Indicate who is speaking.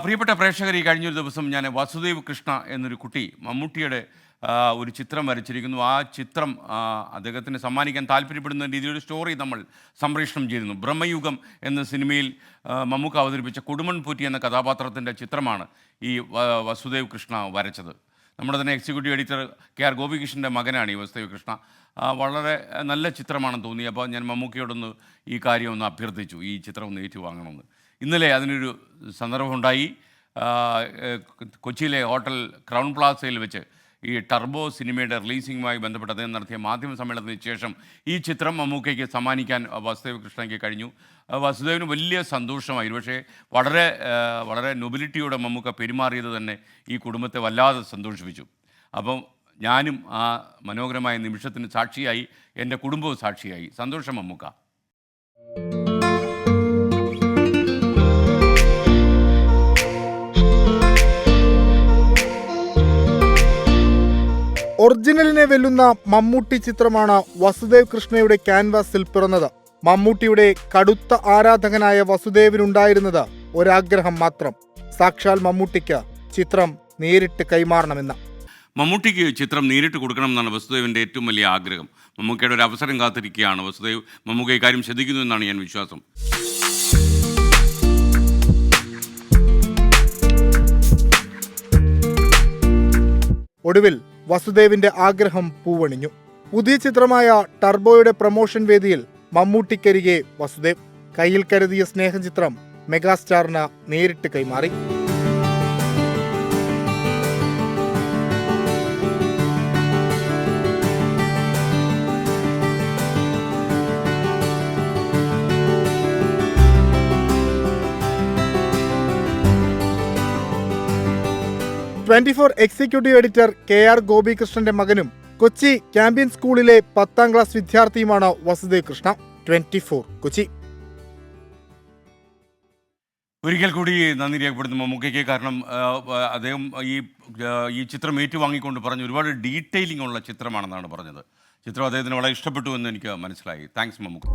Speaker 1: പ്രിയപ്പെട്ട പ്രേക്ഷകർ, ഈ കഴിഞ്ഞൊരു ദിവസം ഞാൻ വസുദേവ് കൃഷ്ണ എന്നൊരു കുട്ടി മമ്മൂട്ടിയുടെ ഒരു ചിത്രം വരച്ചിരിക്കുന്നു. ആ ചിത്രം അദ്ദേഹത്തിന് സമ്മാനിക്കാൻ താല്പര്യപ്പെടുന്ന രീതിയിലൊരു സ്റ്റോറി നമ്മൾ സംപ്രേഷണം ചെയ്തിരുന്നു. ബ്രഹ്മയുഗം എന്ന സിനിമയിൽ മമ്മൂക്ക അവതരിപ്പിച്ച കൊടുമൺ പൂറ്റി എന്ന കഥാപാത്രത്തിൻ്റെ ചിത്രമാണ് ഈ വസുദേവ് കൃഷ്ണ വരച്ചത്. നമ്മുടെ തന്നെ എക്സിക്യൂട്ടീവ് എഡിറ്റർ KR ഗോപികൃഷ്ണൻ്റെ മകനാണ് ഈ വസുദേവ് കൃഷ്ണ. വളരെ നല്ല ചിത്രമാണെന്ന് തോന്നി. അപ്പോൾ ഞാൻ മമ്മൂക്കയോടൊന്ന് ഈ കാര്യം ഒന്ന് അഭ്യർത്ഥിച്ചു, ഈ ചിത്രം ഒന്ന് ഏറ്റുവാങ്ങണമെന്ന്. ഇന്നലെ അതിനൊരു സന്ദർഭമുണ്ടായി. കൊച്ചിയിലെ ഹോട്ടൽ ക്രൗൺ പ്ലാസയിൽ വെച്ച് ഈ ടർബോ സിനിമയുടെ റിലീസിങ്ങുമായി ബന്ധപ്പെട്ട് അദ്ദേഹം നടത്തിയ മാധ്യമ സമ്മേളനത്തിന് ശേഷം ഈ ചിത്രം മമ്മൂക്കയ്ക്ക് സമ്മാനിക്കാൻ വസുദേവ് കൃഷ്ണയ്ക്ക് കഴിഞ്ഞു. വസുദേവിന് വലിയ സന്തോഷമായി. പക്ഷേ വളരെ വളരെ നൊബിലിറ്റിയോടെ മമ്മൂക്ക പെരുമാറിയത് തന്നെ ഈ കുടുംബത്തെ വല്ലാതെ സന്തോഷിപ്പിച്ചു. അപ്പം ഞാനും ആ മനോഹരമായ നിമിഷത്തിന് സാക്ഷിയായി, എൻ്റെ കുടുംബവും സാക്ഷിയായി. സന്തോഷം മമ്മൂക്ക.
Speaker 2: ഒറിജിനലിനെ വെല്ലുന്ന മമ്മൂട്ടി ചിത്രമാണ് വസുദേവ് കൃഷ്ണയുടെ ക്യാൻവാസിൽ പിറന്നത്. മമ്മൂട്ടിയുടെ കടുത്ത ആരാധകനായ വസുദേവിനുണ്ടായിരുന്നത് ഒരാഗ്രഹം മാത്രം: സാക്ഷാൽ മമ്മൂട്ടിക്ക് ചിത്രം നേരിട്ട് കൈമാറണമെന്ന്.
Speaker 1: മമ്മൂട്ടിക്ക് ചിത്രം നേരിട്ട് കൊടുക്കണം എന്നാണ് വസുദേവിൻ്റെ ഏറ്റവും വലിയ ആഗ്രഹം. മമ്മൂക്കയുടെ ഒരു അവസരം കാത്തിരിക്കുകയാണ് വസുദേവ്. മമ്മൂക്ക ഇക്കാര്യം ശ്രദ്ധിക്കുന്നു എന്നാണ് ഞാൻ വിശ്വാസം.
Speaker 2: ഒടുവിൽ വസുദേവിന്റെ ആഗ്രഹം പൂവണിഞ്ഞു. പുതിയ ചിത്രമായ ടർബോയുടെ പ്രൊമോഷൻ വേദിയിൽ മമ്മൂട്ടിക്കരികെ വസുദേവ് കയ്യിൽ കരുതിയ സ്നേഹചിത്രം മെഗാസ്റ്റാറിന് നേരിട്ട് കൈമാറി. എക്സിക്യൂട്ടീവ് എഡിറ്റർ KR ഗോപികൃഷ്ണന്റെ മകനും കൊച്ചി ക്യാമ്പ്യൻ സ്കൂളിലെ 10ാം ക്ലാസ് വിദ്യാർത്ഥിയുമാണ് വസുദേവ് കൃഷ്ണ. 24 കൊച്ചി.
Speaker 1: ഒരിക്കൽ കൂടി നന്ദി രേഖപ്പെടുത്തുന്നു മമ്മൂക്കയ്ക്ക്. കാരണം അദ്ദേഹം ഈ ചിത്രം ഏറ്റുവാങ്ങിക്കൊണ്ട് പറഞ്ഞു ഒരുപാട് ഡീറ്റെയിലിംഗ് ഉള്ള ചിത്രമാണെന്നാണ് പറഞ്ഞത്. ചിത്രം അദ്ദേഹത്തിന് വളരെ ഇഷ്ടപ്പെട്ടു എന്ന് എനിക്ക് മനസ്സിലായി. താങ്ക്സ് മമ്മൂക്ക.